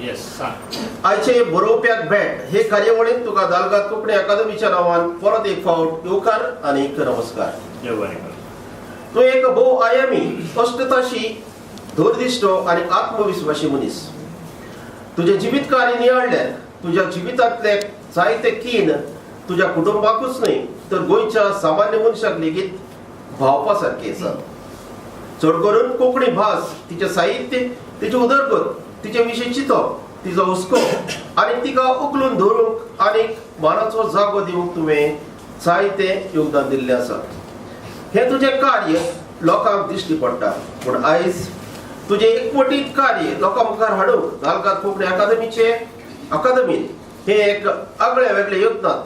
आयचे बरोवप्याक भेट हे कार्यावळीत तुका दालगाद कोंकणी अकादमीच्या नावान परत एक फावट येवकार आनी नमस्कार. तूं एक भोवआयामी अष्टताशी धोरदिश्टो आनी आत्मविश्वासी मनीस. तुझे जिवीत कार्य नियाळ्यान तुझ्या जिवितांतले जायते कीन तुझ्या कुटुंबाकूच न्हय तर गोंयच्या सामान्य मनशाक लेगीत भावपा सारखे आसा. चड करून कोंकणी भास, तिचे साहित्य, तिची उदरगत, तिचे विशीं चिंतप, तिचो हुस्को आनी तिका उखलून धरूंक आनीक मानाचो जागो दिवंक तुवें जायते योगदान दिल्लें आसा. हे तुजें कार्य लोकांक दिश्टी पडटा, पूण आयज तुजें एकवटीत कार्य लोकां मुखार हाडूंक दालगाद कोंकणी अकादमीन हे एक आगळे वेगळे यत्नांत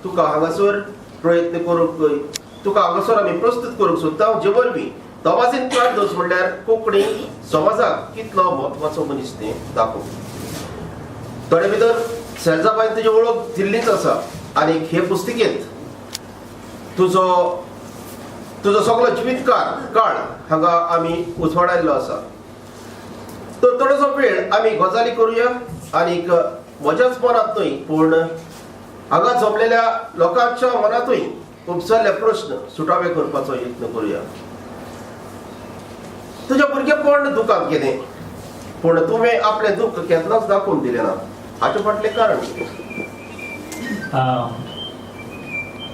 तुका हांगासर प्रयत्न करूंक तुका हांगासर आमी प्रस्तुत करूंक सोदता. जे वरवीं तोमासीन कार्दोस म्हणल्यार कोंकणी समाजाक कितलो म्हत्वाचो मनीस तें दाखोवप. थोडे भितर सेल्जाबाईन तुजी वळख दिल्लीच आसा आनी हे पुस्तिकेंत तुजो सगळो जिवीतकाळ हांगा आमी उजवाडायल्लो आसा. तर थोडोसो वेळ आमी गजाली करुया आनीक म्हज्याच मनांत न्हय पूण हांगा जमलेल्या लोकांच्या मनांतूय उपसरले प्रश्न सुटावे करपाचो यत्न करुया. तुजें भुरगेपण दुखांत गेलें पूण तुवें आपलें दुख केन्नाच दाखोवन दिलें ना. हाचे फाटलें कारण कितें?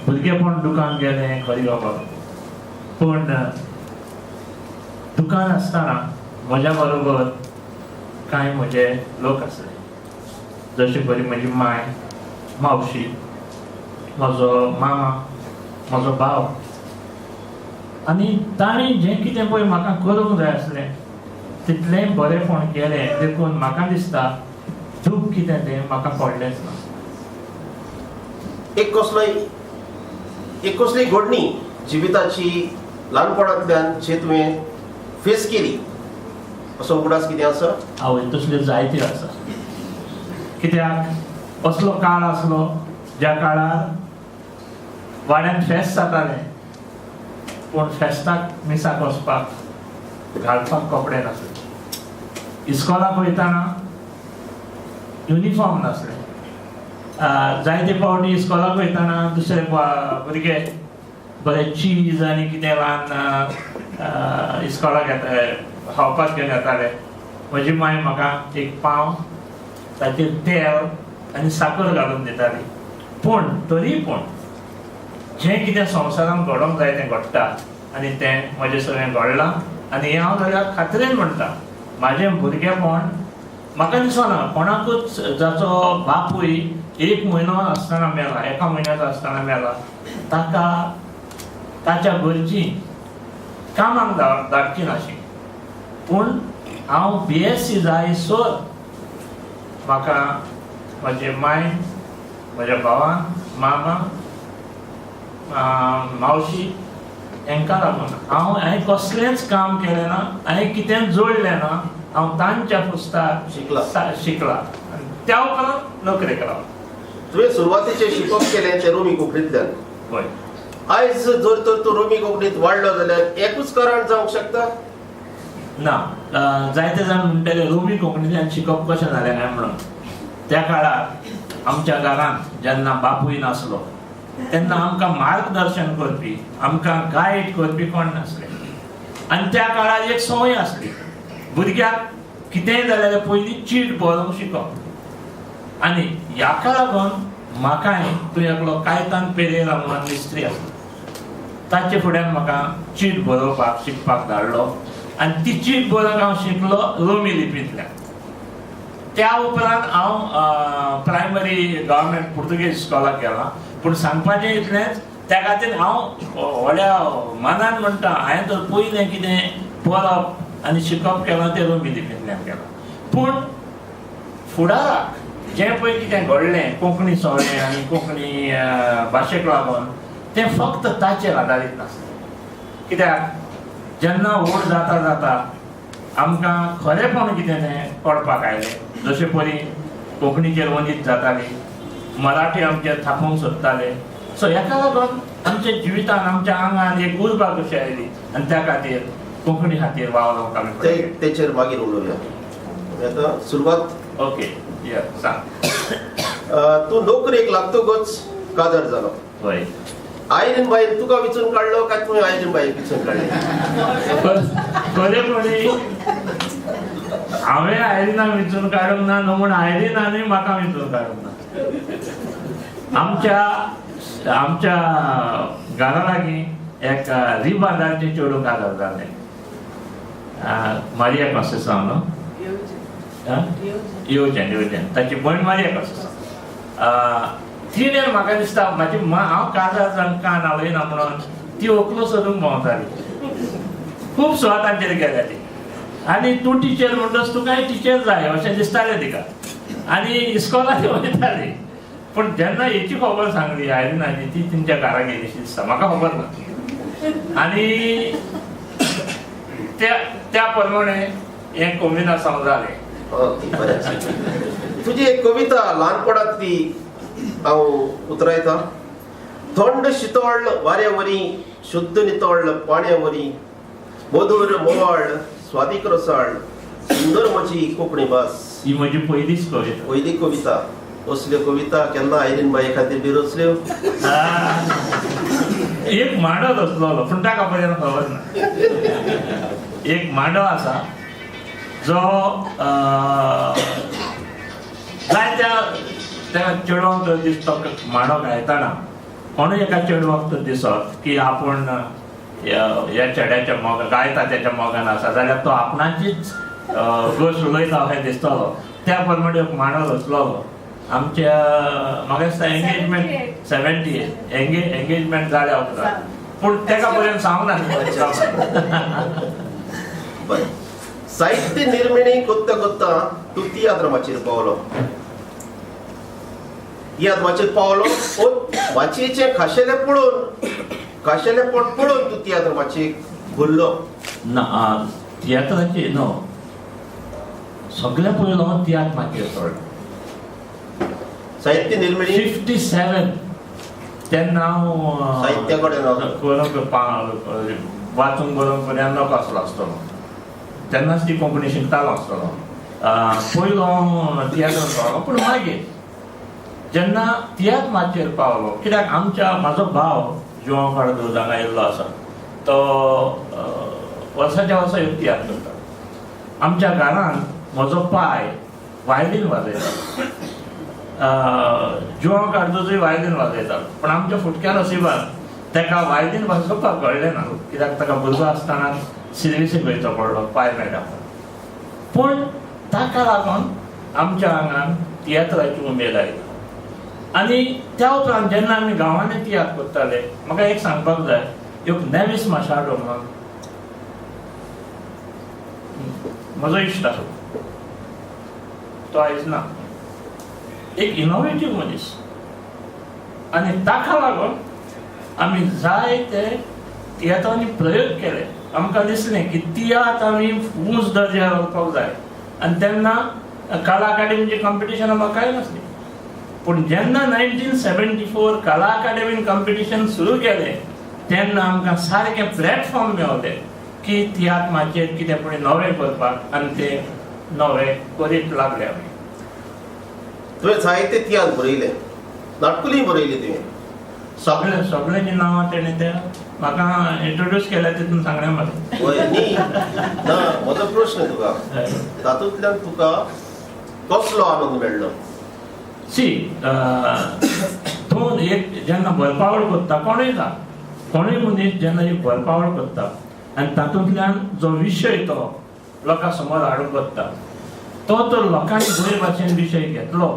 भुरगेपण दुकान गेलें खरी बाबा, पूण दुकान आसतना म्हज्या बरोबर कांय म्हजे लोक आसले, जशे परी म्हजी माय, मावशी, म्हजो मामा, म्हजो भाव. आनी ताणी जें कितें पळय म्हाका करूंक जाय आसलें तितलें बरेंपण केलें देखून म्हाका दिसता दूख कितें तें म्हाका पडलेंच ना. एक कसली घडणी जिविताची ल्हानपणांतल्यान जे तुवें फेस केली असो उगडास कितें आसा? आवय, तसल्यो जायत्यो आसा. कित्याक असलो काळ आसलो ज्या काळार वाड्यान फेस्त जातालें पूण फेस्ताक मिसाक वचपाक घालपाक कपडे नासले. इस्कॉलाक वयताना युनिफॉर्म नासले. जायते फावटी इस्कॉलाक वयताना दुसरे भुरगे बरे चीज आनी कितें ल्हान इस्कॉलाक येताले, खावपाक घेवन येताले. म्हजी माय म्हाका एक पाव, ताचेर तेल आनी साकर घालून दिताली. पूण तरी पूण जें कितें संवसारांत घडोंक जाय तें घडटा आनी तें म्हजें सगळें घडलां. आनी हांव जाल्यार खात्रेन म्हणटा, म्हाजें भुरगेपण म्हाका दिसना कोणाकूच जाचो बापूय 1 म्हयनो आसतना मेला, 1 म्हयन्याचो आसतना मेला, ताका ताच्या घरची कामाक धाडची नाशी. पूण हांव BSc जायसर म्हाका म्हजे माय, म्हज्या भावान, मामा, मावशी हेंकां लागून हांवें कसलेंच काम केलें ना, हांवें कितें जोडलें ना. हांव तांच्या पुस्ताक शिकला आनी त्या उपरांत नोकरेक रावलो. तुवें सुरवातीचें शिकप केलें तें रोमी कोंकणींतल्यान. हय. आयज जर तर तूं रोमी कोंकणींत वाडलो जाल्यार एकूच कारण जावंक शकता? ना, जायते जाण म्हणटले रोमी कोंकणींतल्यान शिकप कशें जालें काय म्हणून. त्या काळार आमच्या घरांत जेन्ना बापूय नासलो तेन्ना आमकां मार्गदर्शन करपी, आमकां गायड करपी कोण नासले. आनी त्या काळार एक संवय आसली, भुरग्याक कितेंय जालें जाल्यार पयलीं चीट बरोवंक शिकप. आनी हाका लागून म्हाकाय तूं एकलो कायतान पेरेरा म्हणून मिस्त्री आसलो, ताचे फुड्यान म्हाका चीट बरोवपाक शिकपाक धाडलो. आनी ती चीट बरोवंक हांव शिकलो रोमी लिपींतल्यान. त्या उपरांत हांव प्रायमरी गव्हर्मेंट पुर्तुगेज स्कॉलाक गेलां. पूण सांगपाचें इतलेंच, त्या खातीर हांव व्हड्या मनान म्हणटा हांवें तर पयलें कितें बरोवप आनी शिकप केलां तें रोमी लिपींतल्यान केलां. पूण फुडाराक जें पळय कितें घडलें कोंकणी सवय आनी कोंकणी भाशेक लागून तें फक्त ताचेर आदारीत नासलें. कित्याक जेन्ना व्हड जाता जाता आमकां खरेंपण कितें तें कळपाक आयलें. जशे परी कोंकणीचेर वनीत जाताली, मराठी आमचेर थापोवंक सोदताले. सो हेका लागून आमच्या जिवितान आमच्या आंगान एक उर्बा कशी आयली आनी त्या खातीर कोंकणी खातीर वावरोवंक आमी तेचेर मागीर उलोवया. आता सुरुवात. ओके या सांग. तू नोकरेक लागतोच काजार जालो. होय. आयरीन बाईन तुका विचून काढलो काय तुम्ही आयरीन बाईक विचून काढले? खरेपणी हांवें आयरिनाक विचून काडूंक ना न्हू, म्हूण आयरिनांनी म्हाका विचून काडूंक ना. आमच्या घरा लागीं एक रिबादारचें चेडूं काजार जालें. मारिया कॉसेसांव न्हू, येवचें ताची भयण मारिया कॉसेसांव. तिणें म्हाका दिसता म्हाजी हांव काजार जावन कान हालयना म्हणून ती ओकलो सोदूंक भोंवताली. खूब सुवातांचेर गेल्या ती. आनी तूं टिचर म्हणटच तुकाय टिचर जाय अशें दिसतालें तिका. आनी इस्कॉलाक वयताली. पूण जेन्ना हेची खबर सांगली आयरिनाची, ती तेंच्या घरा गेली अशी दिसता, म्हाका खबर ना. आनी त्या प्रमाणे हें कोमिना सावन जालें. तुजी एक कविता ल्हानपणांतली हांव उतरायतां. थंड शितळ वाऱ्यावरी, शुद्ध नितळ पाण्यावरी, मधुर मोवाळ स्वादीक रसाळ, सुंदर म्हजी कोंकणी भास. ही म्हजी पयलीच कविता. पयली कविता. असल्यो कविता केन्ना आयरीन बाई खातीर बी रचल्यो? एक मांडो रचलोलो पूण ताका पर्यंत खबर ना. एक मांडो आसा जो जायत्या त्या चेडवाक दिसतो मांडो गायतना कोणूय एका चेडवाक तर दिसत की आपूण ह्या चेड्याच्या मोगान गायता, त्याच्या मोगान आसा जाल्यार तो आपणाचीच गोश्ट उलयता अशें दिसतलो. त्या प्रमाणे एक मांडो रचलोलो. आमच्या म्हाका दिसता एंगेजमेंट 70 एंगेजमेंट जाल्या उपरांत, पूण तेका पर्यंत सांगूंक ना. बरें. साहित्य निर्मिणी कोत्ता कोत्ता तूं तियात्र पावलो. तियात्र पावलो. वाचयेचें खाशेलेपण पळोवन तूं तियात्र भरलो ना. तियात्राची न्हू, सगळ्या पयलो तियात्र माचयेर चडलो. साहित्य निर्मिणी 57 तेन्ना हांव साहित्या कडेन वाचूंक बरोवंक पर्यंत नोक आसलो आसतलो. तेन्नाच ती कोंकणी शिकतालो आसतलो. पयलो हांव तियात्रान पावलो. पूण मागीर जेन्ना तियात्र माचयेर पावलो, कित्याक म्हाजो भाव जुवांव काळदोजांगा येयल्लो आसा, तो वर्साच्या वर्सा येवन तियात्र करता. आमच्या घरांत म्हजो पाय वायलीन वाजयता. जुवांव काळदोजूय वायलीन वाजयता, पूण आमच्या फुटक्या नशिबान ताका वायलीन वाजोवपाक कळ्ळें ना, कित्याक ताका भुरगो आसतना सर्विसीक वयचो पडलो पाय मेळटा. पूण ताका लागून आमच्या हांगान तियात्राची उमेद आयली. आनी त्या उपरांत जेन्ना आमी गांवांनी तियात्र करताले, म्हाका एक सांगपाक जाय, एक नेवीस माशाडो म्हणून म्हजो इश्ट आसलो, तो आयज ना. एक इनोवेटीव मनीस. आनी ताका लागून आमी जायते तियात्रांनी प्रयोग केले. आमकां दिसलें की तियात्र आमी उंच दर्ज्यार व्हरपाक जाय. आनी तेन्ना कला अकादेमीची कॉम्पिटिशनां म्हाका नासली. पूण जेन्ना 1974 कला अकादेमीन कॉम्पिटिशन सुरू केलें, तेन्ना आमकां सारकें प्लॅटफॉर्म मेळ्ळें की तियात्र माचयेर कितें पूण नवें करपाक, आनी तें नवें करीत लागले आमी. तुवें साहित्य तियात्र बरयलें, नाटकुलीय बरयली तुवें. सगळ्यांची नांवां तेणें ते म्हाका इंट्रोड्यूस केल्या तितून सांगलें मरे. होय न्ही. ना, म्हजो प्रश्न तुका, तातूंतल्यान तुका कसलो आनंद मेळ्ळो? तूं एक जेन्ना भरपावळ करता, कोणूय मनीस जेन्ना एक भरपावळ करता आनी तातूंतल्यान जो विशय तो लोकां समोर हाडूंक करता, तो जर लोकांनी बरे भाशेन विशय घेतलो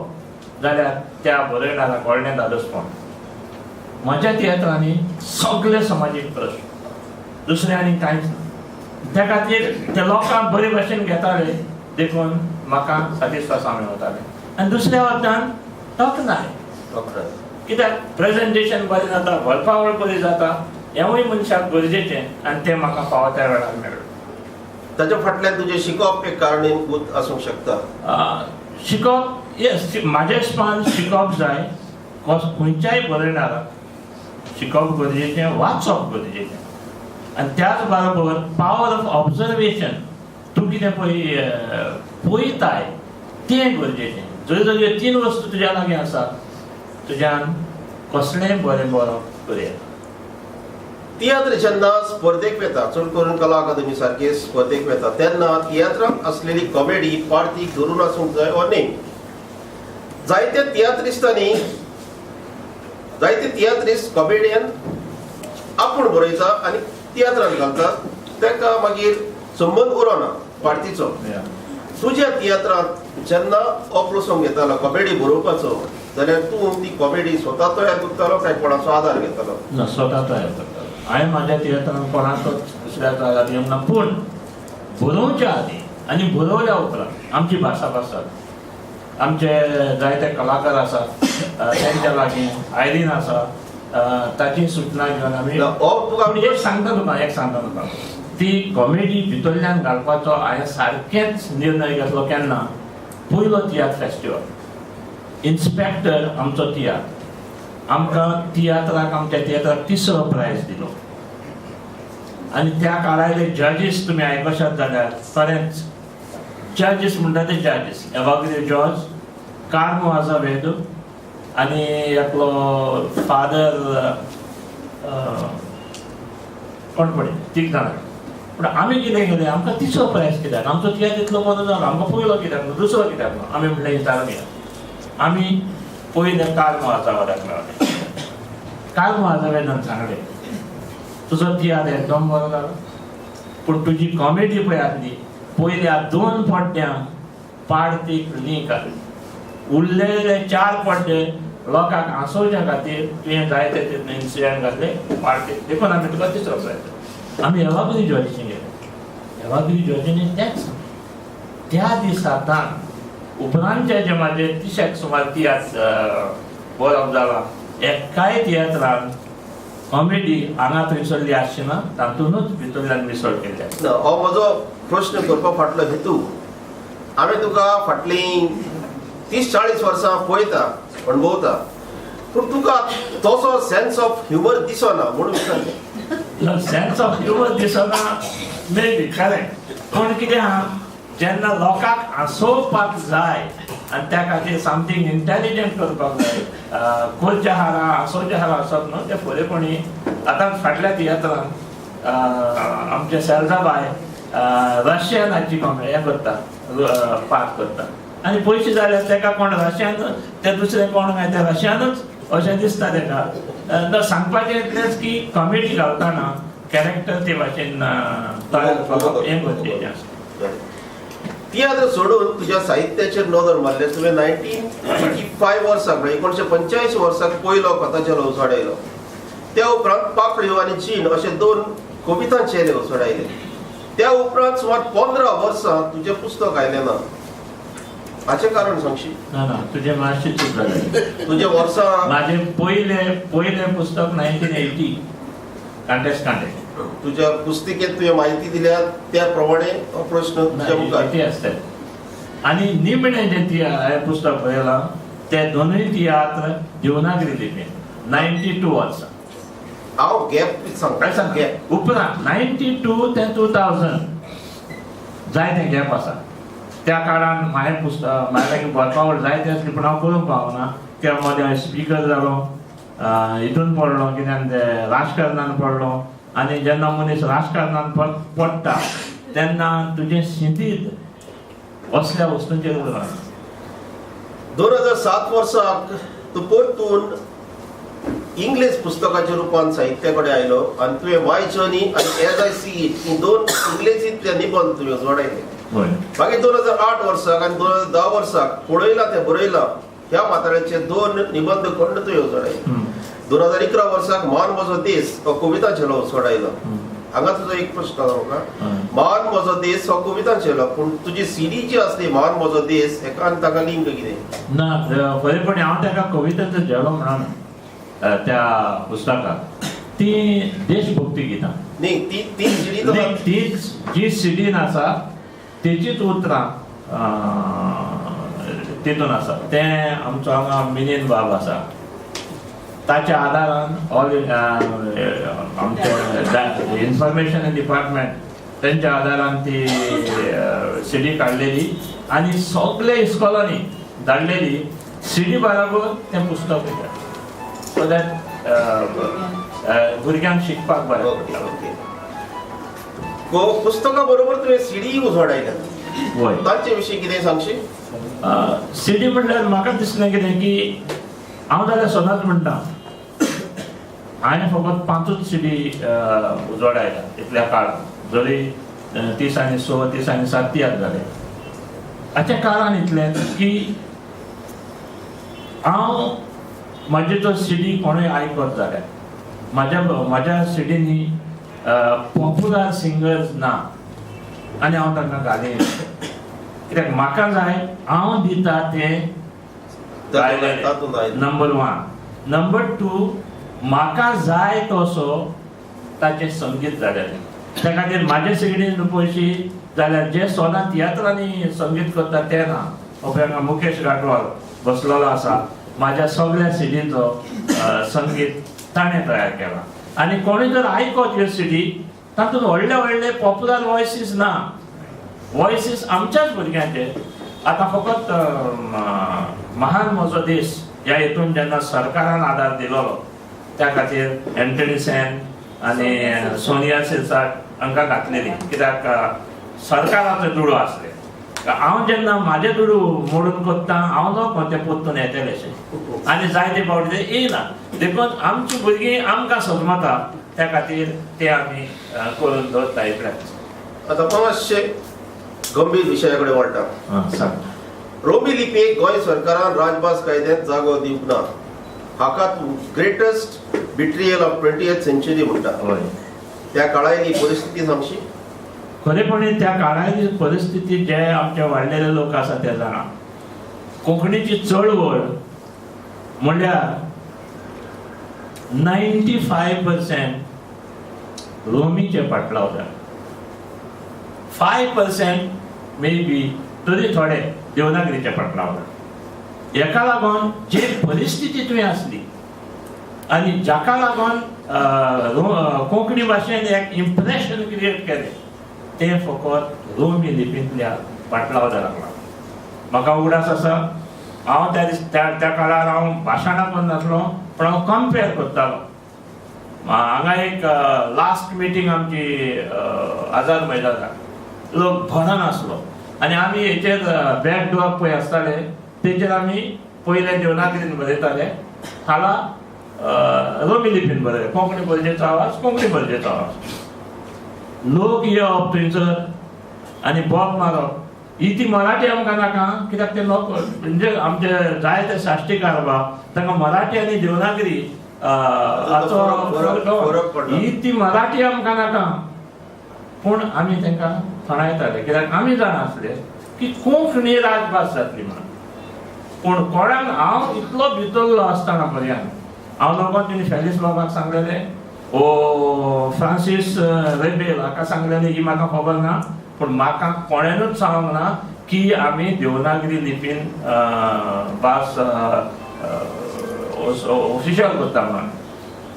जाल्यार त्या बरयणाराक व्हडलें धाडसपण. म्हज्या तियात्रांनी सगळे समाजीक प्रश्न, दुसरें आनी कांयच ना. त्या खातीर ते लोकांक बरे भाशेन घेताले देखून म्हाका सॅटिस्फॅक्शन मेळटालें. आनी दुसऱ्या वटान तोखणाय, कित्याक प्रेजेंटेशन बरें जाता, भरपावळ बरी जाता, हेंवूय मनशाक गरजेचें, आनी तें म्हाका फावो त्या वेळार मेळ्ळें. ताच्या फाटल्यान तुजें शिकप एक कारणीभूत आसूंक शकता. शिकप, येस, म्हाज्या हिसपान शिकप जाय. खंयच्याय बरयणाराक शिकप गरजेचें, वाचप गरजेचें. आनी त्याच बरोबर पावर ऑफ ऑब्जर्वेशन. तूं कितें पळय पळयताय तें गरजेचें. जर जर ह्यो 3 वस्तू तुज्या लागीं आसा तुज्यान कसलेंय बरें करया. तियात्र जेन्ना स्पर्धेक वेता, चड करून कला अकादमी सारखे स्पर्धेक वेता, तेन्ना तियात्रांत असलेली कॉमेडी पार्थीक धरून आसूंक जाय वा न्ही. जायते तियात्रिस्ट कॉमेडियन आपूण बरयता आनी तियात्रांत घालता, ताका मागीर संबंध उरना पार्थीचो. तुज्या तियात्रांत जेन्ना अप्रसंग येतालो कॉमेडी बरोवपाचो, जाल्यार तूं ती कॉमेडी स्वता तयार करतालो काय कोणाचो आदार घेतालो? ना, स्वता तयार करतालो. हांवें म्हाज्या तियात्रांत कोणाचोच दुसऱ्याचो आदार घेवंक ना. पूण बरोवच्या आदीं आनी बरोवल्या उपरांत आमची भाशा आसात. आमचे जायते कलाकार आसात, तेंच्या लागीं आयरीन आसा, ताची सुचना घेवन आमी एक सांगता तुका ती कॉमेडी भितरल्यान घालपाचो हांवें सारकेंच निर्णय घेतलो. केन्ना? पयलो तियात्र फेस्टिवल, इन्स्पेक्टर आमचो तियात्र, आमच्या तियात्राक 3रो प्रायज दिलो. आनी त्या काळाचे जजीस तुमी आयकशात जाल्यार खरेंच जजीस म्हणटा ते जजीस एवाग्रे जॉर्ज, कार्मो आझावेदो आनी एकलो फादर कोण पडे 3 जाणां. पूण आमी कितें केलें, आमकां 3रो प्रायज कित्याक? आमचो तियात्र इतलो बरो जालो, आमकां पयलो कित्याक न्हू, दुसरो कित्याक न्हू? आमी म्हणलें विचारून या. आमी पयलें कार्मो आझावेदाक मेळ्ळें. कार्मो आझावेदान सांगलें तुजो तियात्र एकदम बरो जालो, पूण तुजी कॉमेडी पळय आसली पयल्या 2 पड्ड्यांक पार्थीक लींक घाली, उरलेले 4 पड्डे लोकांक हांसोवच्या खातीर तुवें जायते इन्सिडेंट घातले पार्थीक. देखून आमी तुका 3रो प्रायज. आमी एवाग्री जॉर्जीन गेले. एवाग्री जॉर्जीन तेंच त्या दिसांतल्यान उपरांतचे जे म्हाजे 30 सुमार तियात्र बरोवप जाला, एकाय तियात्रान कॉमेडी हांगा थंयसरली आसची ना, तातूंतूच भितरल्यान मिसळ केल्ली आसा. हो म्हजो प्रश्न करपा फाटलो हेतू, हांवें तुका फाटलीं 30-40 वर्सां पळयता, अणभवता, पूण तुका तसो सेन्स ऑफ ह्युमर दिसना म्हणून विचारलें. सेन्स ऑफ ह्युमर दिसना मे बी खरें, पूण कितें आहा, जेन्ना लोकांक हांसोवपाक जाय आनी त्या खातीर समथींग इंटेलिजंट करपाक जाय, खोलच्या हारा हांसोवच्या हारा आसप न्हू, ते फुडेपणी. आतां फाटल्या तियात्रांत आमचे सेल्जाबाय रशियनाची हें करता, पार्ट करता, आनी पयशे जाल्यार ताका कोण रशियन ते दुसरे कोण काय ते रशियनूच अशें दिसता ताका. सांगपाचें इतलेंच की कॉमेडी घालतना कॅरेक्टर ते भाशेन तयार करप हें गरजेचें आसा. तियात्र सोडून तुज्या साहित्याचेर नदर मारले तुवें 1985 वर्साक म्हणजे 1985 वर्साक पयलो कथाचेर उसवाड आयलो. त्या उपरांत पाखड्यो आनी चीन अशे 2 कवितांचेर उसवाड आयले. त्या उपरांत सुमार 15 वर्सां तुजें पुस्तक आयलें ना. हाचें कारण सांगशी? ना तुजें मातशें चूक जालें. तुजें वर्सां म्हाजें पयलें पुस्तक 1980 कांटेस कांटे. तुज्या पुस्तिकेंत तुवें म्हायती दिल्या त्या प्रमाणे हो प्रश्न तुज्या मुखार आसता. आनी निमणें जें पुस्तक बरयलां ते 2य तियात्र देवनागरी लिपीन 92 वर्सां. हांव गॅप सांगता. गॅप उपरांत 92 ते 2000 जायते गॅप आसा. त्या काळान म्हाजें पुस्तक म्हाजे लागीं बरपावड जायते आसली, पूण हांव करूंक पावना. त्या मदें हांवें स्पिकर जालो, हितून पडलो कित्याक ते राजकारणान पडलो. आनी जेन्ना मनीस राजकारणान पडटा तेन्ना तुजें स्थितींत असल्या वस्तूंचेर उरना. 2007 वर्साक तूं परतून इंग्लीश पुस्तकाच्या रूपान साहित्या कडेन आयलो आनी तुवें माय जर्नी आनी एज आय सी इट ही 2 इंग्लिशींतले निबंध तुवें जोडायले. मागीर 2008 वर्साक आनी 2010 वर्साक पळयला ते बरयला ह्या माथाळ्याचे 2 निबंध खंड तुवें जोडायले. 2011 वर्साक मान म्हजो देश हो कवितांचेलो उसवाड आयलो. हांगा तुजो एक प्रश्न आसा म्हाका. मान म्हजो देश हो कवितांचेलो, पूण तुजी सीडी जी आसली मान म्हजो देश हेका आनी ताका लिंक कितें? ना, खरेपणी हांव ताका कवितेचो झेलो म्हणना. त्या पुस्तकाक ती देशभक्ती गितां न्ही, ती सीडी ती जी सीडीन आसा तेचीच उतरां तितून आसा. तें आमचो हांगा मिलिंद बाब आसा, ताच्या आदारान आमचे इन्फॉर्मेशन डिपार्टमेंट तेंच्या आदारान ती सीडी काडलेली आनी सगळे इस्कॉलांनी धाडलेली सीडी बराबर तें पुस्तक वयता सो दॅट भुरग्यांक शिकपाक बरें पडटा. पुस्तका बरोबर तुवें सीडी उजवाडायल्या वय तांचे विशीं कितें सांगशी? सीडी म्हणल्यार म्हाका दिसलें कितें की हांव जाल्यार सदांच म्हणटा हांवें फकत 5 सीडी उजवाडायल्या इतल्या काळांत, जरी 30 आनी 6 30 आनी 7 तियात्र जाले. हाच्या काळान इतलें की हांव म्हाजे तो सीडी कोणूय आयकत जाल्यार म्हाज्या सीडीनी पॉप्युलर सिंगर्स ना आनी हांव तांकां घालीन, कित्याक म्हाका जाय हांव दिता तें नंबर 1. नंबर 2 म्हाका जाय तसो ताचें संगीत जालेलें. त्या खातीर म्हाजे सीडीन पळयशी जाल्यार जे सोदां तियात्रांनी संगीत करता ते ना. ओपेंगा मुकेश गाटवाल बसलेलो आसा, म्हाज्या सगळ्या सीडीचो संगीत ताणें तयार केला. आनी कोणी जर आयकत ह्यो सीडी तातूंत व्हडले व्हडले पॉप्युलर वॉयसीस ना, वॉयसीस आमच्याच भुरग्यांचे. आतां फकत महान म्हजो देश ह्या हितून जेन्ना सरकारान आदार दिलोलो त्या खातीर एंटनी सेन आनी सोनिया शिरसाट हांकां घातलेली, कित्याक सरकाराचो दुडू आसले. हांव जेन्ना म्हाजे दुडू मोडून कोत्ता हांव नको तें पोत्तून येतलेशें आनी जायते फावटी ते येयना. देखून आमची भुरगीं आमकां समजता त्या खातीर ते आमी करून दवरता इतलेंच. आतां मातशे गंभीर विशया कडेन वळटा. रोमी लिपीक गोंय सरकारान राजभास कायद्यांत जागो दिवंक ना, हाका greatest betrayal of 20th century म्हणटा. त्या काळायली परिस्थिती सांगशी? खरेपणी त्या काळाची परिस्थिती जे आमचे वाडलेले लोक आसा ते जाणा. कोंकणीची चळवळ म्हणल्यार 95% रोमीचे पाटलाव जाले, 5% मे बी तरी थोडे देवनागरीचे पाटलाव जाले. हेका लागून जे परिस्थिती तुवें आसली आनी जाका लागून कोंकणी भाशेन एक इम्प्रेशन क्रिएट केलें तें फकत रोमी लिपींतल्या पाटलावाच्या लागला. म्हाका उगडास आसा, हांव त्या काळार हांव भाशणां करनासलो पण हांव कंपेर करतालो. हांगा एक लास्ट मिटींग आमची आझाद मैदानार लोक भरन आसलो आनी आमी हेचेर बॅक ड्रॉप पळय आसताले तेचेर आमी पयले देवनागरीन बरयताले, हाला रोमी लिपीन बरयले. कोंकणी बोलचेचो आवाज कोंकणी बोलचेचो आवाज. लोक येवप थंयसर आनी बोब मारप ही ती मराठी आमकां नाका, कित्याक ते लोक म्हणजे आमचे जाय ते साश्टीकार आहा तांकां मराठी आनी देवनागरी ही ती मराठी आमकां नाका. पूण आमी तांकां थंडायताले कित्याक आमी जाणा आसले की कोंकणी राजभास जातली म्हणून. पूण कोणाक हांव इतलो भितरलो आसतना पर्यंत हांव लोकांक तेणी फॅलिस बाबाक सांगलेले, फ्रांसीस रेबेल हाका सांगलेले ही म्हाका खबर ना, पूण म्हाका कोणेनूच सांगूंक ना की आमी देवनागरी लिपीन भास ऑफिशियल करता म्हणून.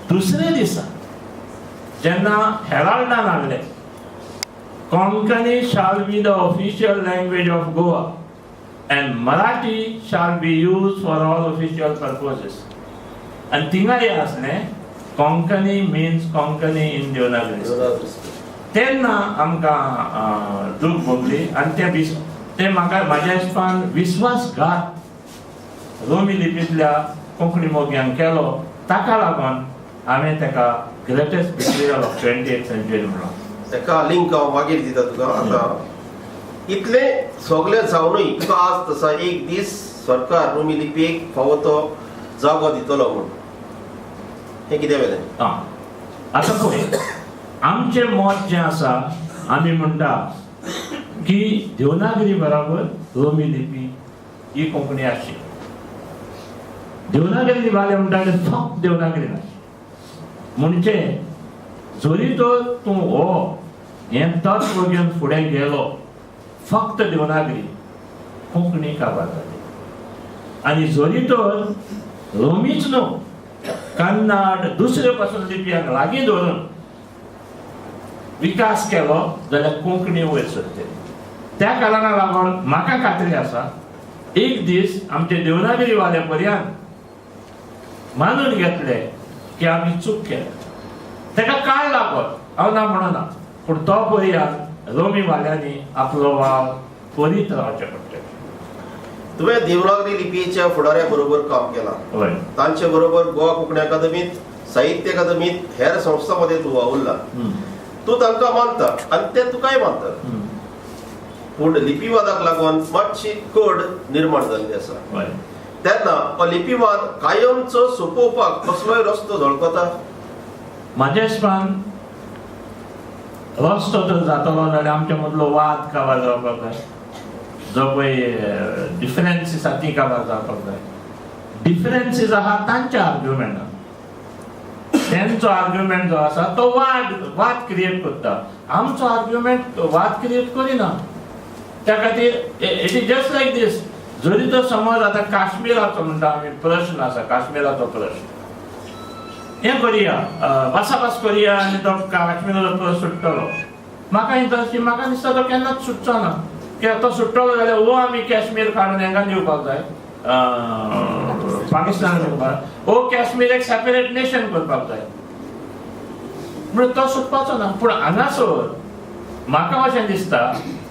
दुसरे दिसा जेन्ना हेराल्डान हाडले Konkani shall be the official language of Goa and Marathi shall be used for all official purposes. And थिंगाय आसले कोंकणी means कोंकणी in देवनागरी. तेन्ना आमकां दूख भोगली आनी ते म्हाका म्हाज्या हिसपान विस्वासघात रोमी लिपींतल्या कोंकणी मोग्यांक केलो. ताका लागून हांवें ताका greatest betrayal of 20th century म्हणलो. ताका लिंक हांव मागीर दिता तुका. आतां इतले सगळे जावनूय तुका आज तसा एक दीस सरकार रोमी लिपीक फावो तो जागो दितलो म्हूण हें कितें वेलें? आतां पळय आमचें मत जें आसा आमी म्हणटा की देवनागरी बराबर रोमी लिपी ही कोंकणी आसची. देवनागरी वाले म्हणटाले फक्त देवनागरी नासची म्हणजे जरी तर तूं हो हें तत्व घेवन फुडें गेलो फक्त देवनागरी कोंकणी काबार जाली. आनी जरी तर रोमीच न्हू कन्नड दुसरे पासून लिपयांक लागीं धरून विकास केलो जाल्यार कोंकणी वयर सरतली. त्या कारणाक लागून म्हाका खात्री आसा एक दीस आमचे देवनागरी वाले पर्यंत मानून घेतले की आमी चूक केली. तेका काळ लागत हांव ना म्हणना, पूण तो पर्यंत रोमी वाल्यांनी आपलो वाव करीत रावचे पडटले. तुवें देवनागरी लिपयेच्या फुडाऱ्या बरोबर काम केलां. तांचे बरोबर गोवा कोंकणी अकादमीत, साहित्य अकादमीत, हेर संस्थांमध्ये तूं वावुरला. तूं तांकां मानता आनी ते तुकाय मानतात. पूण लिपीवादाक लागून मातशी कड निर्माण जाल्ली आसा. तेन्ना हो लिपीवाद कायमचो सोंपोवपाक कसलोय रस्तो झळकता? म्हाज्या हिसपान रस्तो जर जातलो जाल्यार आमच्या मदलो वाद काबार जावपाक जाय. जो पळय डिफरन्सीस आसा ती काबार जावपाक जाय. डिफरन्सीस आहा तांच्या आर्ग्युमेंटान, तेंचो आर्ग्युमेंट जो आसा तो वाद क्रिएट करता. आमचो आर्ग्युमेंट वाद क्रिएट करिना. त्या खातीर इट इज जस्ट लायक दीस. जरी तो समज आतां काश्मीराचो म्हणटा आमी प्रश्न आसा, काश्मीराचो प्रश्न हें करुया, भासाभास करुया आनी तो काश्मीराचो प्रश्न सुट्टलो. म्हाका इंटरेस्ट, म्हाका दिसता तो केन्नाच सुट्टचो ना. कित्याक तो सुट्टलो जाल्यार वो आमी काश्मीर काडून हेंकां दिवपाक जाय, पाकिस्तानाक दिवपाक, वो काश्मीर एक सेपरेट नेशन करपाक जाय, म्हणून तो सुटपाचो ना. पूण हांगासर म्हाका अशें दिसता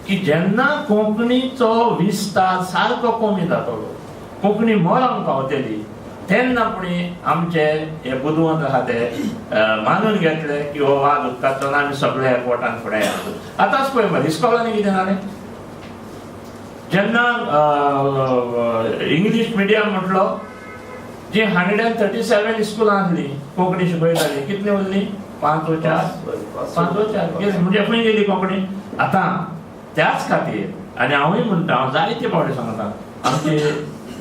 की जेन्ना कोंकणीचो विस्तार सारको कमी जातलो, कोंकणी मरांक पावतली, तेन्ना पुणी आमचे हे बुदवंत आहा ते मानून घेतले की हो वाद उदकाचो ना, आमी सगळे एकवटान फुडें या. आतांच पळय मरे इस्कॉलांनी कितें जालें, जेन्ना इंग्लीश मिडियम म्हटलो, जी 137 इस्कुलां आसली कोंकणी शिकयताली, कितली उरली? 5 वा 4 म्हणजे खंय गेली कोंकणी? आतां त्याच खातीर आनी हांवूय म्हणटा, हांव जायते फावटी सांगता, आमचे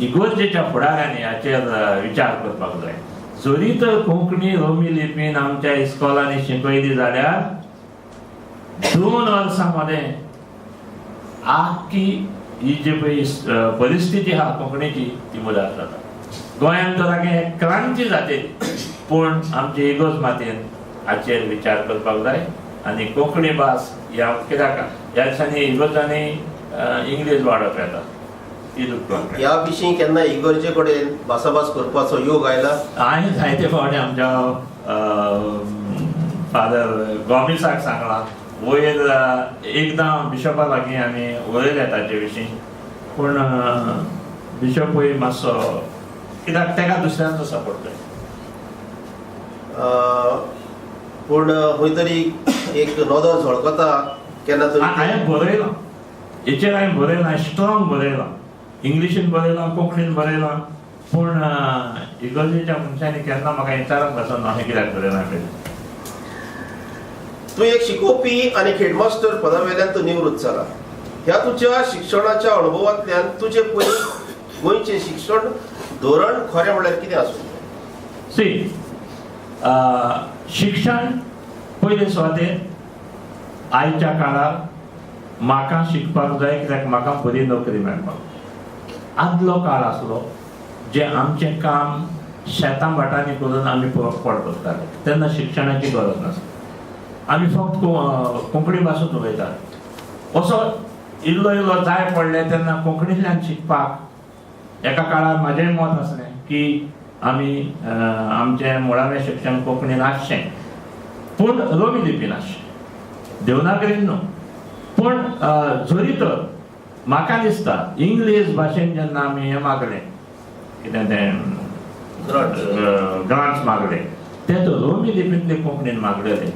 इगोर्जेच्या फुडाऱ्यांनी हाचेर विचार करपाक जाय. जरी तर कोंकणी रोमी लिपीन आमच्या इस्कॉलांनी शिकयली जाल्यार 2 वर्सां मध्ये आख्खी ही जी पळय परिस्थिती आहा कोंकणीची ती मुद्दार जाता. गोंयांत तर एक क्रांती जातली, पूण आमचे इगोज मातयेन हाचेर विचार करपाक जाय. आनी कोंकणी भास ह्या कित्याक ह्या दिसांनी इगोजांनी इंग्लीश वाडप येता, ह्या विशीं केन्ना इगोर्जे कडेन भासाभास करपाचो योग आयला? हांवें जायते फावटी आमच्या फादर गोमिसाक सांगलां. वयर एकदां बिशपा लागीं आमी उलयले ताचे विशीं, पूण बिशपूय मातसो कित्याक तेका दुसऱ्यांचो सपोर्ट जाय. पूण खंय तरी एक नदर झळकता केन्ना तरी. हांवें बरयलां, हेचेर हांवें बरयलां, स्ट्रॉंग बरयलां, इंग्लिशीन बरयलां, कोंकणीन बरयलां, पूण इगर्जेच्या मनशांनी केन्ना म्हाका विचारक वचोन हांवें कित्याक बरयलां पळय. तूं एक शिकोवपी आनी हेडमास्टर पदावेल्यान तूं निवृत्त जाला. ह्या तुज्या शिक्षणाच्या अनुभवांतल्यान तुजें पयलीं गोंयचें शिक्षण धोरण खरें म्हळ्यार कितें आसूं? शिक्षण पयले सुवातेर आयच्या काळार म्हाका शिकपाक जाय, कित्याक म्हाका बरी नोकरी मेळपाक. आदलो काळ आसलो जे आमचें काम शेतां भाटांनी करून आमी पोट भरताले, तेन्ना शिक्षणाची गरज नासली. आमी फक्त कोंकणी भासूच उलयतात. असो इल्लो इल्लो जाय पडले तेन्ना कोंकणींतल्यान शिकपाक एका काळार म्हाजेंय मत आसलें की आमी आमचें मुळावें शिक्षण कोंकणीन आसचें, पूण रोमी लिपीन आसचें, देवनागरीन न्हू. पूण जरी तर म्हाका दिसता इंग्लीश भाशेन जेन्ना आमी हें मागलें, कितें तें ग्रांट्स मागले, ते तर रोमी लिपींतले कोंकणीन मागलेले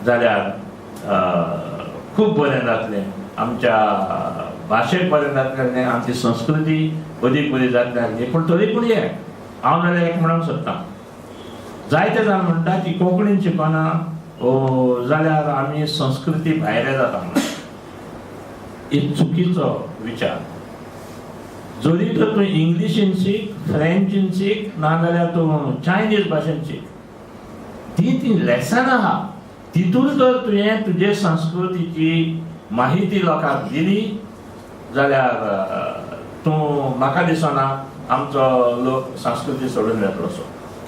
जाल्यार खूब बरें जातलें. आमच्या भाशेक बरें जातलें, आमची संस्कृती अदीक बरी जातली. पूण तरी पूण हांव जाल्यार एक म्हणूंक सोदतां, जायते जाण म्हणटा की कोंकणीन शिकना जाल्यार आमी संस्कृती भायर जाता म्हणून. एक चुकीचो विचार. जरी तर तूं इंग्लिशीन शीक, फ्रेंचीन शीक, नाजाल्यार तूं चायनीज भाशेन शीक, ती लेसन आहा, तितून जर तुवें तुजे संस्कृतीची माहिती लोकांक दिली जाल्यार तूं म्हाका दिसना आमचो लोक संस्कृती सोडून वेतलो सो.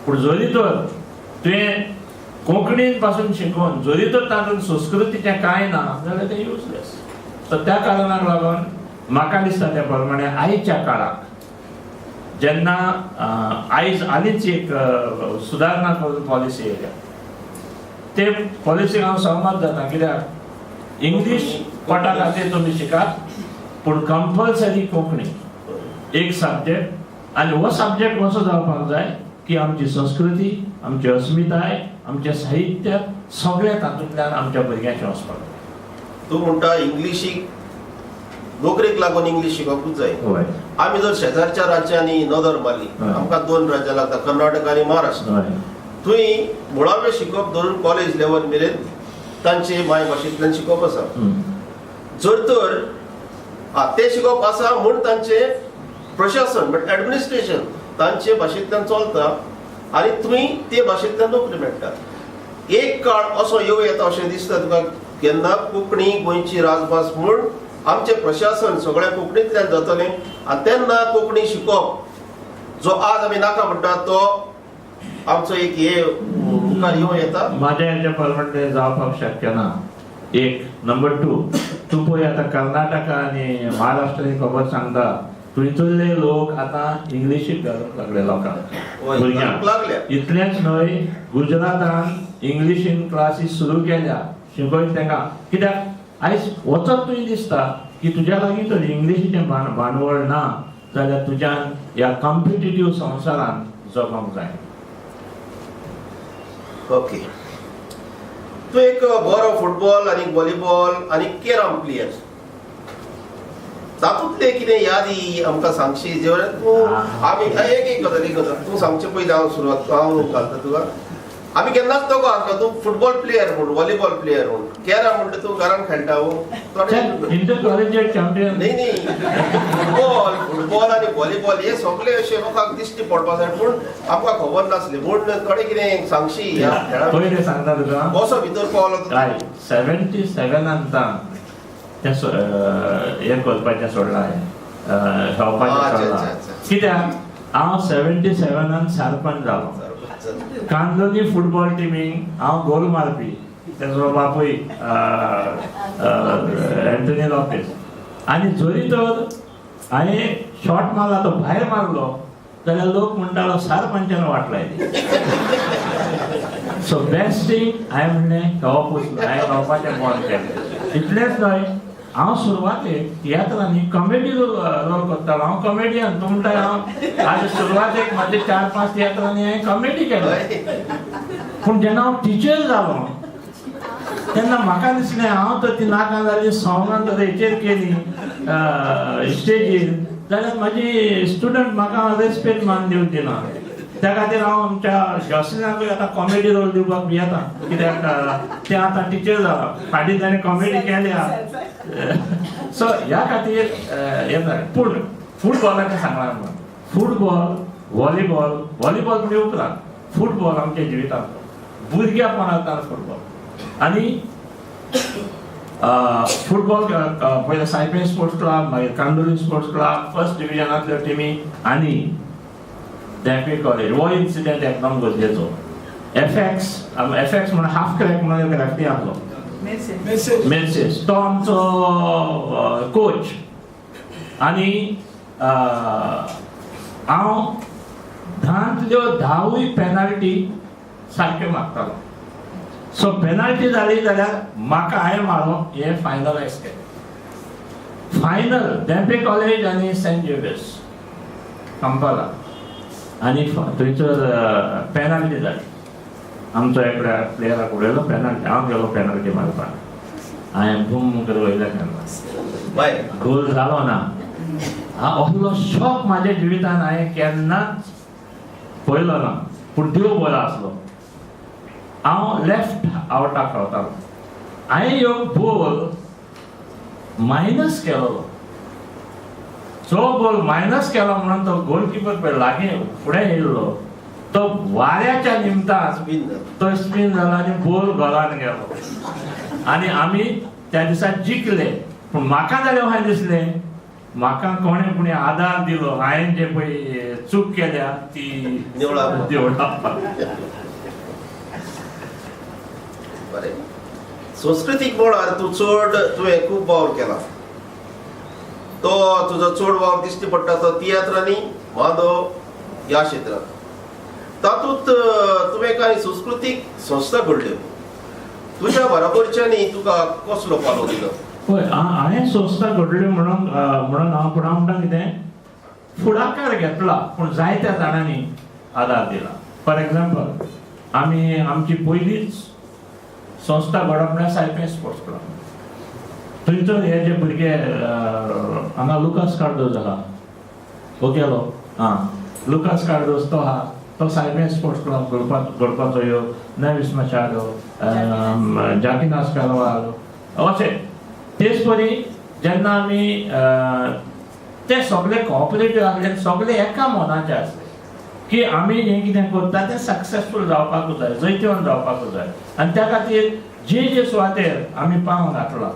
पूण जरी तर तुवें कोंकणीन पासून शिकून जरी तर तातूंत संस्कृतीचें कांय ना जाल्यार तें युजलेस. तर त्या कारणाक लागून म्हाका दिसता त्या प्रमाणे आयच्या काळाक जेन्ना आयज आनीच एक सुदारणा करून पॉलिसी येयल्या ते पॉलिसीक हांव सहमत जाता कित्याक इंग्लीश पोटा खातीर तुमी शिकात पूण कंपल्सरी कोंकणी एक सब्जेक्ट आनी हो सब्जेक्ट कसो जावपाक जाय की आमची संस्कृती आमची अस्मिताय आमचे साहित्य सगळे तातूंतल्यान आमच्या भुरग्यांचे वचपाक जाय. तूं म्हणटा इंग्लिशीक नोकरेक लागून इंग्लीश शिकपूच जाय. आमी जर शेजारच्या राज्यांनी नदर मारली आमकां 2 राज्यां लागता कर्नाटक आनी महाराष्ट्र. थंय मुळावें शिकप धरून कॉलेज लेवल मेरेन तांचे मायभाशेंतल्यान शिकप आसा. जर तर ते शिकप आसा म्हूण तांचे प्रशासन म्हणजे ऍडमिनिस्ट्रेशन तांचे भाशेंतल्यान चलता आनी थंय ते भाशेंतल्यान नोकरी मेळटा. एक काळ असो येता अशें दिसता तुका केन्ना कोंकणी गोंयची राजभास म्हूण आमचे प्रशासन सगळ्या कोंकणींतल्यान जातलें आनी तेन्ना कोंकणी शिकप जो आज आमी नाका म्हणटा तो आमचो एक हे मुखार येता. माझ्या हेच्या प्रमाणे जावपाक शक्य ना. एक नंबर 2 तूं पळय आतां कर्नाटका आनी महाराष्ट्राची खबर सांगता थंयसरले लोक आतां इंग्लिशीक घालूंक लागले लोकांक भुरग्यांक. इतलेंच न्हय गुजरातान इंग्लिशीन क्लासीस सुरू केल्या शिकयत तांकां कित्याक आयज वचत तुवें दिसता की तुज्या लागीं तर इंग्लिशीचें भांडवळ ना जाल्यार तुज्यान ह्या कॉम्पिटिटीव संवसारान जगोंक जाय. ओके. तूं एक बरो फुटबॉल आनी व्हॉलीबॉल आनी कॅरम प्लेयर तातूंतले कितें यादी आमकां सांगशी जे तूं आमी एक गजाल तूं सांगचे पयलीं हांव सुरवात हांव घालता तुका. आमी केन्नाच तो आसलो तूं फुटबॉल प्लेयर म्हूण व्हॉलीबॉल प्लेयर म्हूण कॅरम म्हणटा तूं घरान खेळटा न्ही फुटबॉल आनी व्हॉलीबॉल हे सगळे अशे लोकांक दिश्टी पडपाक जाय पूण आमकां खबर नासले म्हूण थोडें कितें सांगशी पयलीं सांगता तुका कसो भितर पावलो 77 ते हे करपाचें सोडलां खेळपाचें सोडलां कित्याक हांव 77 सरपंच जालो. कांदोली फुटबॉल टिमीक हांव गोल मारपी तेजो बापूय एंटनी लॉपेज आनी जरी तर हांवें शॉट मारला तो भायर मारलो जाल्यार लोक म्हणटालो सरपंचान वाट लायली. सो बेस्ट थिंग हांवें म्हणलें खेळपूच हांवें खेळपाचें बंद केलें. इतलेंच न्हय हांव सुरवातेक तियात्रांनी कॉमेडी रोल करतालो. हांव कॉमेडियन तूं म्हणटा हांव आज सुरवातेक म्हाजे 4-5 तियात्रांनी हांवें कॉमेडी केलो. पूण जेन्ना हांव टिचर जालो तेन्ना म्हाका दिसलें हांव तर ती नाका जाली सॉंगां तर हेचेर केली स्टेजीर जाल्यार म्हाजी स्टुडंट म्हाका रेस्पेक्ट मान दिवंक दिना. त्या खातीर हांव आमच्या जॉसलिनाकूय आतां कॉमेडी रोल दिवपाक भियेता कित्याक ते आतां टिचर जाला फाटीं ताणें कॉमेडी केल्या. सो ह्या खातीर हें जालें. पूण फुटबॉलाचें सांगलां फुटबॉल व्हॉलीबॉल म्हणजे उपरांत फुटबॉल आमच्या जिवितांतलो भुरग्यापणांतल्यान फुटबॉल आनी फुटबॉल पयलें सायबें स्पोर्ट्स क्लब मागीर कांदोली स्पोर्ट्स क्लब फर्स्ट डिविजनांतल्यो टिमी आनी डॅम्पे कॉलेज हो इन्सिडेंट एकदम गरजेचो. एफएक्स म्हणून हाफ क्रॅक म्हणून एक राखटी आसलो मेसेज तो आमचो कोच आनी हांव 10तल्यो 10 पेनाल्टी सारक्यो मारतालो. सो पेनाल्टी जाली जाल्यार म्हाका हांवें मारो हे फायनलायज केलें. फायनल डॅम्पे कॉलेज आनी सेंट जेवियर्स कांपाला आनी थंयसर पेनाल्टी जाली. आमचो एकल्या प्लेयराक उडयलो पेनाल्टी. हांव गेलो पेनाल्टी मारपाक हांवें बूम करून वयल्या केन्ना गोल जालो ना. असलो शॉक म्हाज्या जिवितान हांवें केन्नाच पळयलो ना. पूण त्यो बरो आसलो. हांव लेफ्ट आवटाक रावतालो. हांवें ह्यो बॉल मायनस केलो. जो बॉल मायनस केलो म्हणून तो गोलकीपर पळय लागीं फुडें येयल्लो तो वाऱ्याच्या निमतान तो स्पिन जालो आनी बॉल गोलान गेलो आनी आमी त्या दिसा जिखले. पूण म्हाका जाल्यार हांवें दिसलें म्हाका कोणें कोणी आदार दिलो. हांवें जे पळय चूक केल्या ती देवळावपाक. संस्कृतीक मळार तूं चड तुवें खूब वावर केला. तो तुजो चड वावर दिश्टी पडटा तो तियात्र आनी माधव ह्या क्षेत्रांत. तातूंत तुवें कांय सांस्कृतीक संस्था घडल्यो. तुज्या बरोबरच्यांनी तुका कसलो पालो दिलो? पळय हांवें संस्था घडल्यो म्हणून हांव पुढे म्हणटा कितें फुडाकार घेतला पूण जायत्या जाणांनी आदार दिला. फॉर एग्जाम्पल आमी आमची पयलीच संस्था घडप म्हळ्यार सायपें स्पोर्ट्स क्लब. थंयचो हे जे भुरगे हांगा लुकास कार्दोज आहा ओकेलो लुकास कार्दोज तो आहा तो सायपें स्पोर्ट्स क्लब घडपाचो ह्यो नेविस मचाडो जाकिनास कारवाल अशें. तेच परी जेन्ना आमी ते सगळे कॉपरेटीव आसले सगळे एका मनाचे आसले की आमी हें कितें करता तें सक्सेसफूल जावपाकूच जाय जैतवंत जावपाकूच जाय. आनी त्या खातीर जे सुवातेर आमी पांव घातला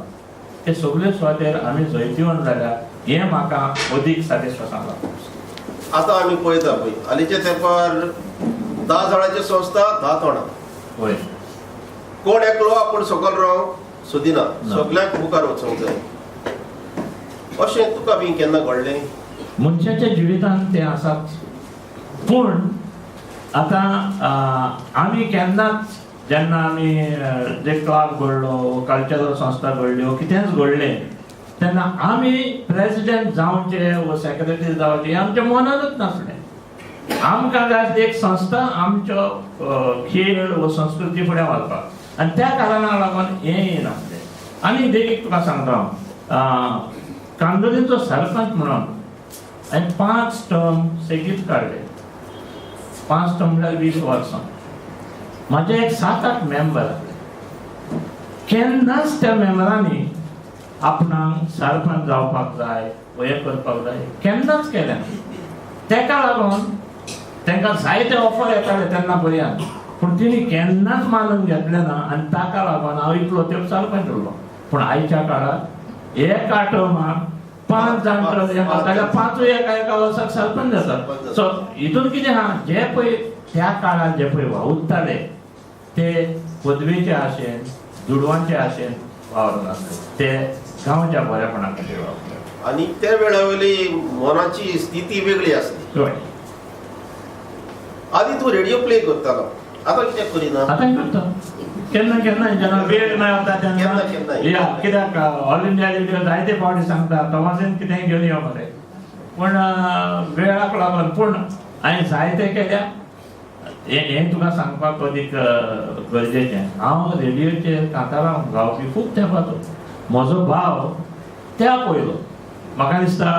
ते सगळे सुवातेर आमी जैतवंत जाल्या हें म्हाका अदीक सॅटिस्फॅक्शन लागता. आतां आमी पळयता पळय हालींच्या तेंपार 10 जाणांची संस्था 10 तोंडां. होय कोण एकलो आपूण सकयल रावंक सोदिना. सगळ्यांक मुखार वचूंक जाय. अशें तुका बी केन्ना घडलें? मनशाच्या जिवितांत तें आसाच. पूण आतां आमी केन्नाच जेन्ना आमी जे क्लब घडलो कल्चरल संस्था घडल्यो कितेंच घडलें तेन्ना आमी प्रेसिडेंट जावचे व सेक्रेटरी जावचे हें आमच्या मनानूच नासलें. आमकां जाय आसली एक संस्था आमच्यो खेळ व संस्कृती फुडें व्हरपाक आनी त्या कारणाक लागून हें येनासलें. आनी देखीक तुका सांगता कांदोलीचो सरपंच म्हणून हांवें 5 टर्म सेगीत काडले. 5 टर्म म्हळ्यार 20 वर्सां. म्हाजे एक 7-8 मेंबर आसले. केन्नाच त्या मेंबरांनी आपणाक सरपंच जावपाक जाय व हें करपाक जाय केन्नाच केलें ना. तेका लागून तांकां जायते ऑफर येताले तेन्ना पर्यंत पूण तिणी केन्नाच मानून घेतलें ना आनी ताका लागून हांव इतलो तेंप सरपंच उरलो. पूण आयच्या काळार एका टर्माक 5 जाण जाल्यार 5 एका वर्साक सरपंच जातात. सो हितून कितें आहा जे पळय त्या काळार जे पळय वावुरताले ते पदवेचे आशेन दुडवांचे आशेन वावरनासले. ते गांवच्या बरेपणा खातीर वावरताले. आनी त्या वेळा वयली मनाची स्थिती वेगळी आसली. होय आदी तूं रेडिओ प्ले करतालो. आतां कित्याक करिना? आतां करता केन्ना केन्ना जेन्ना वेळ मेळटा केन्ना तेन्ना केन्ना या कित्याक ऑल इंडिया रेडिओ जायते फावटी सांगता तमाशेन कितेंय घेवन यो मरे पूण वेळाक लागून. पूण हांवें जायते केल्या हें तुका सांगपाक अदीक गरजेचें. हांव रेडिओचेर कांतारां गावपी खूब तेंपाचो. म्हजो भाव त्या पयलो म्हाका दिसता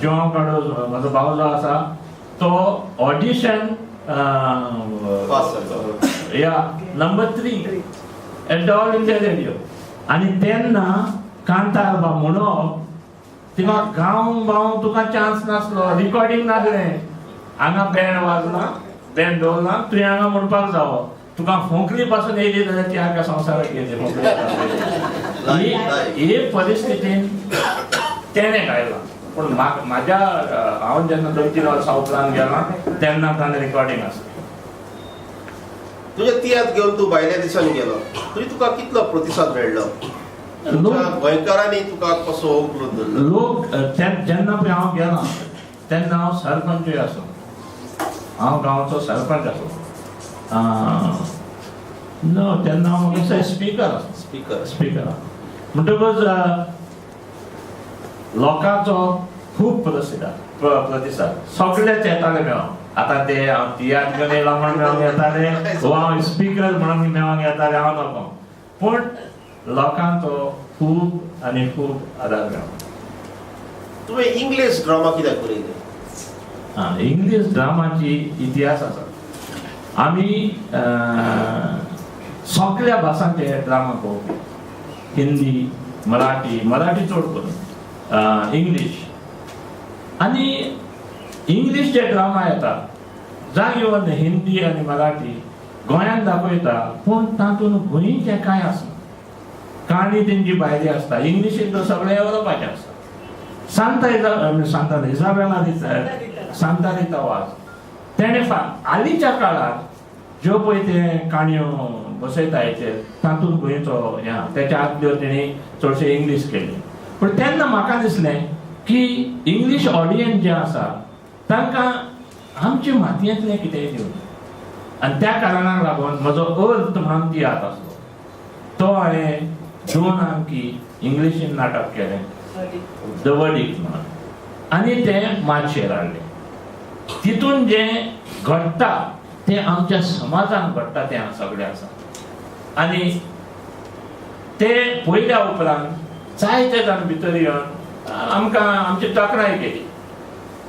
जो काडो म्हजो भाव जो आसा तो ऑडिशन या number 3 at all India radio. आनी तेन्ना कांतार बा म्हणप तिका गावंक बावंक तुका चान्स नासलो. रिकॉर्डिंग नासलें. हांगा बँड वाजला बँड दवरला तुवें हांगा म्हणपाक जावो. तुका फोंकली पासून येयली जाल्यार ती हाका संवसाराक येयली. हे परिस्थितीन तेणें गायला. पूण म्हाज्या हांव जेन्ना 2-3 वर्सां उपरांत गेला तेन्ना ताणें रिकॉर्डिंग आसली. तुज्या तियात्र घेवन तूं भायल्या देशांनी गेलो तरी तुका कितलो प्रतिसाद मेळ्ळो? गोंयकारांनी तुका कसो उखलून धरलो? लोक जेन्ना पळय हांव गेला तेन्ना हांव सरपंचूय आसलो. हांव गांवचो सरपंच आसलो. तेन्ना हांव मागीर स्पिकर म्हणटकच लोकांचो खूब प्रतिसाद सगळेच येताले मेळोंक. आतां ते हांव तियात्र घेवन येयला म्हणून मेळोंक येताले वा हांव स्पिकर म्हणून मेळोंक येताले हांव नको. पूण लोकांचो खूब आनी खूब आदार मेळ्ळो. तुवें इंग्लीश ड्रामा कित्याक बरयले? इंग्लीश ड्रामाची इतिहास आसा. आमी सगळ्या भासांचे ड्रामा पळोवपी. हिंदी मराठी चड करून इंग्लीश. आनी इंग्लीश जे ड्रामा येता जागे हिंदी आनी मराठी गोंयांत दाखयता पूण तातूंत गोंयचें कांय आसना. काणी तेंची भायली आसता. इंग्लिशीन तर सगळे युरोपाचे आसता. सांता रिता वाज तेणें हालींच्या काळार ज्यो पळय ते काणयो बसयता हेचेर तातूंत गोंयचो तेच्या आदल्यो तेणी चडशे इंग्लीश केली. पण तेन्ना म्हाका दिसलें की इंग्लीश ऑडियन्स जे आसा तांकां आमचे मातयेंतलें कितेंय दिवं. आनी त्या कारणाक लागून म्हजो अर्थ म्हणून तियात्र आसलो तो हांवें 2 अंकी इंग्लिशीन नाटक केलें द वर्डिक्ट म्हणून, आनी तें माचयेर हाडलें. तितून जें घडटा तें आमच्या समाजान घडटा तें सगळें आसा. आनी तें पळयल्या उपरांत जायते जाण भितर येवन आमकां आमची तक्रार केली.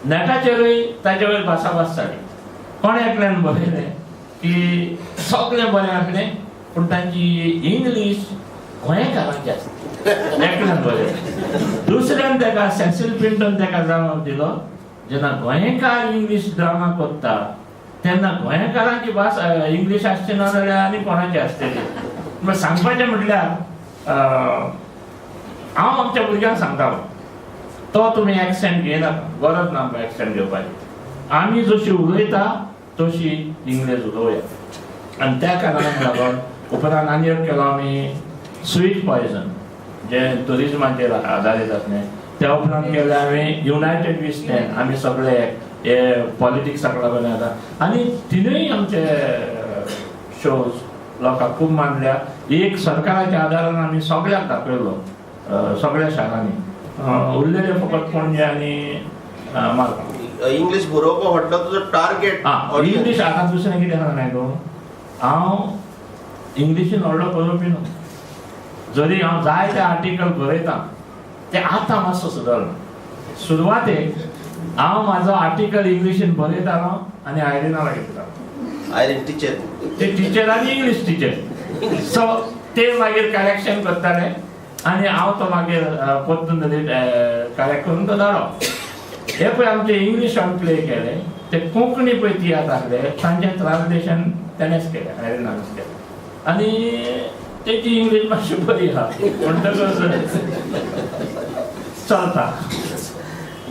नेटाचेरूय ताचे वयर भासाभास जाली. कोण एकल्यान बरयलें की सगळें बरें आसलें पूण तांची इंग्लीश गोंयकारांची आसली. एकल्यान बरयलें. दुसऱ्यान ताका सेसिल पिंटोन ताका जबाब दिलो जेन्ना गोंयकार इंग्लीश ड्रामा करता तेन्ना गोंयकारांची भास इंग्लीश आसची ना जाल्यार आनी कोणाची आसतली. मग सांगपाचें म्हटल्यार हांव आमच्या भुरग्यांक सांगतालो तो तुमी एक्सेंट घेयनाका, गरज ना आमकां एक्सेंट घेवपाची. आमी जशी उलयता तशी इंग्लीश उलोवया. आनी त्या कारणाक लागून उपरांत आनी एक केलो आमी स्वीट पॉयझन जे ट्युरिजमाचेर आदारीत आसलें. त्या उपरांत केलें हांवें युनायटेड वी स्टँड. आमी सगळे हे पॉलिटिक्साक लागून येता आनी तिनूय आमचे शोज लोकांक खूब मानल्या. एक सरकाराच्या आदारान आमी सगळ्याक दाखयलो सगळ्या शारांनी. उरलेले फकत पणजे आनी मारगांव. इंग्लीश बरोवपाक म्हटल्यार तुजो टार्गेट इंग्लीश. आतां दुसरें कितें सांगलें तूं, हांव इंग्लिशीन व्हडलो बरोवपी न्हू. जरी हांव जायते आर्टिकल बरयतां ते आतां मातसो सुदारना. सुरवातेक हांव म्हाजो आर्टिकल इंग्लिशीन बरयतालो आनी आयरिनाला घेतलो. आयरिन टिचर ते टिचर आनी इंग्लीश टिचर. सो ते मागीर करेक्शन करताले आनी हांव तो मागीर परतून करेक्ट करून तो धाडप. हे पळय आमचे इंग्लीश शॉर्ट प्ले केले ते कोंकणी पळय तियात्र आसले तांचें ट्रान्सलेशन तेणेंच केलें, आयरिनानच केलें. आनी तेची इंग्लीश मातशी बरी आहा म्हणटकच चलता.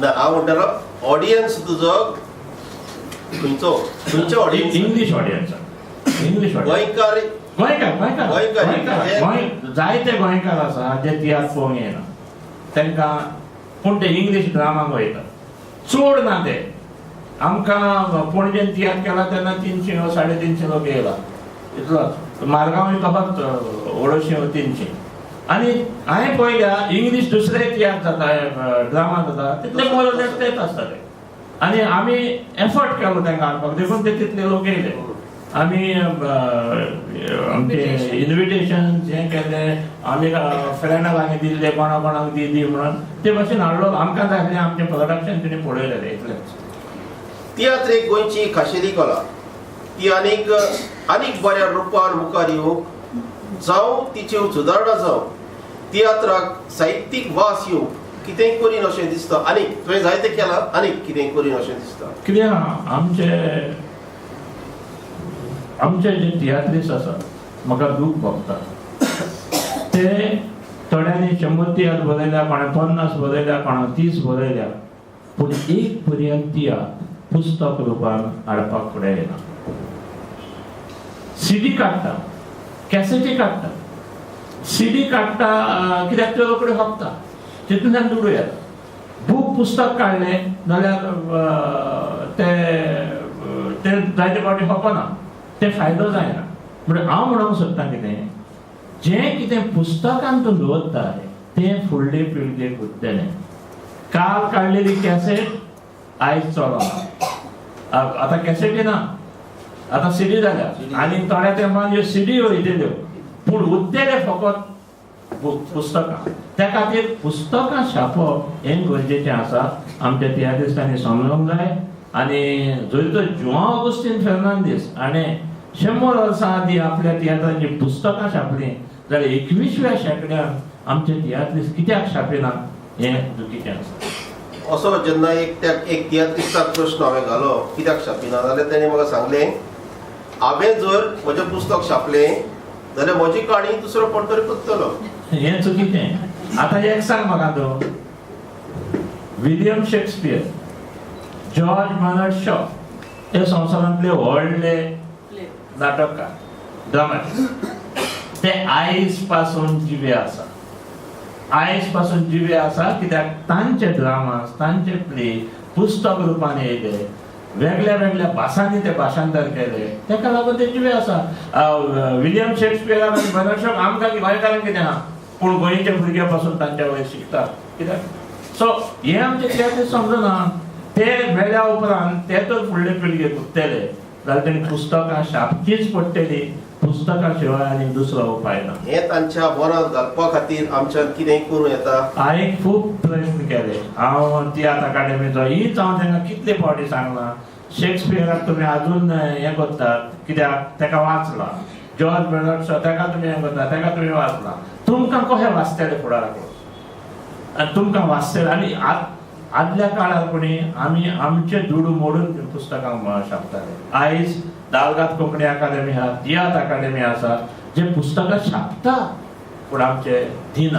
हांव म्हणटालो ऑडियन्स तुजो खंयचो ऑडियन्स? English audience. इंग्लीश गोंयकार जायते गोंयकार आसा जे तियात्र पळोवंक येना तांकां, पूण ते इंग्लीश ड्रामाक वयता. चड ना ते. आमकां पणजेन तियात्र केला तेन्ना 300 वा 350 लोक येयला इतलोच. मारगांवय तसोच 250 वा 300. आनी हांवें पळयल्या इंग्लीश दुसरे तियात्र जाता ड्रामा जाता तितले मोर तेच आसताले. आनी आमी एफर्ट केलो तांकां हाडपाक देखून ते तितले लोक येयले. आमी आमचे इन्विटेशन हें केलें, आमी फ्रेंडाक हांवें दिल्ले कोणा कोणाक दी म्हणून ते भाशेन हाडलो. आमकां जाय आसलें आमचें प्रोडक्शन तिणें पळयलेलें इतलेंच. तियात्र एक गोंयची खाशेली कला. ती आनीक बऱ्या रुपार मुखार येवंक जावं तिची सुदारणा जावं तियात्राक साहित्यीक वास येवंक कितेंय करीन अशें दिसता. आनीक तुवें जायतें केलां, आनीक कितेंय करीन अशें दिसता. कित्याक आमचे जे तियात्रिस्ट आसात म्हाका दूख भोगता. ते थोड्यांनी 100 तियात्र बरयल्या, कोणा 50 बरयल्या, कोणा 30 बरयल्या, पूण एक पर्यंत तियात्र पुस्तक रुपान हाडपाक फुडें येना. सीडी काडटा, कॅसेटी काडटा, सीडी काडटा कित्याक त्यो रोखड्यो खपता तितूंतल्यान दुडू येता. बूक पुस्तक काडलें जाल्यार ते जायते फावटी खपना, ते फायदो जायना. म्हणून हांव म्हणूंक सोदतां कितें, जें कितें पुस्तकांत तूं दवरता तें फुडले पिळगेक उरतलें. काल काडलेली कॅसेट आयज चलना. आतां कॅसेटी ना, आतां सीडी जाल्या. आनी थोड्या तेंपान ह्यो सीडी वयतल्यो पूण उरतले फकत पुस्तकां. त्या खातीर पुस्तकां छापप हें गरजेचें आसा. आमच्या तियात्रिस्टांनी समजूंक जाय. आनी जरी तर जुआंव ऑगस्टीन फेर्नांदीस हाणें 100 वर्सां आदीं आपल्या तियात्रांची पुस्तकां छापलीं जाल्यार 21व्या शेंकड्यान आमचे तियात्रिस्ट कित्याक छापिना हें चुकीचें आसा. असो जेन्ना एक तियात्रिस्टाक प्रश्न हांवें घालो कित्याक छापिना जाल्यार तेणें म्हाका सांगलें, हांवें जर म्हजें पुस्तक छापलें जाल्यार म्हजी काणी दुसरो कोण तरी करतलो. हें चुकीचें. आतां एक सांग म्हाका तूं, William Shakespeare, George Bernard Shaw हे संवसारांतले व्हडले नाटककार, ड्रामाटिस्ट, ते आयज पासून जिवे आसा. आयज पासून जिवे आसा कित्याक तांचे ड्रामास तांचे प्ले पुस्तक रुपान येयले, वेगळ्या वेगळ्या भासांनी ते भाशांतर केले, तेका लागून ते जिवे आसा. विलियम शेक्सपियरान आनी बरोचशे आमकां गोंयकारांक कितें आहा, पूण गोंयच्या भुरग्या पासून तांच्या वयर शिकता कित्याक सो हे आमचे कित्याक ते समजना. ते वेल्या उपरांत ते तर फुडले पिळगेक उरतले जाल्यार तेणी पुस्तकां छापचीच पडटली. पुस्तकां शिवाय आनी दुसरो उपाय ना. हे तांच्या मनांत घालपा खातीर आमच्यान कितें करूं येता. हांवें खूब प्रयत्न केले. हांव तियात्र अकादेमीचो हीच हांव तांकां कितले फावटी सांगलां, शेक्सपियराक तुमी अजून हें करतात कित्याक तेका वाचला, जॉर्ज बेर्नार्ड शॉ तेका तुमी हें करतात, तेका तुमी वाचला, तुमकां कशें वाचतले फुडाराक आनी तुमकां वाचतले. आनी आदल्या काळार कोणी आमी आमचे दुडू मोडून पुस्तकां छापताले. आयज दालगात कोंकणी अकादेमी आहा, तियात्र अकादेमी आसा जे पुस्तकां छापता पूण आमचे दिना.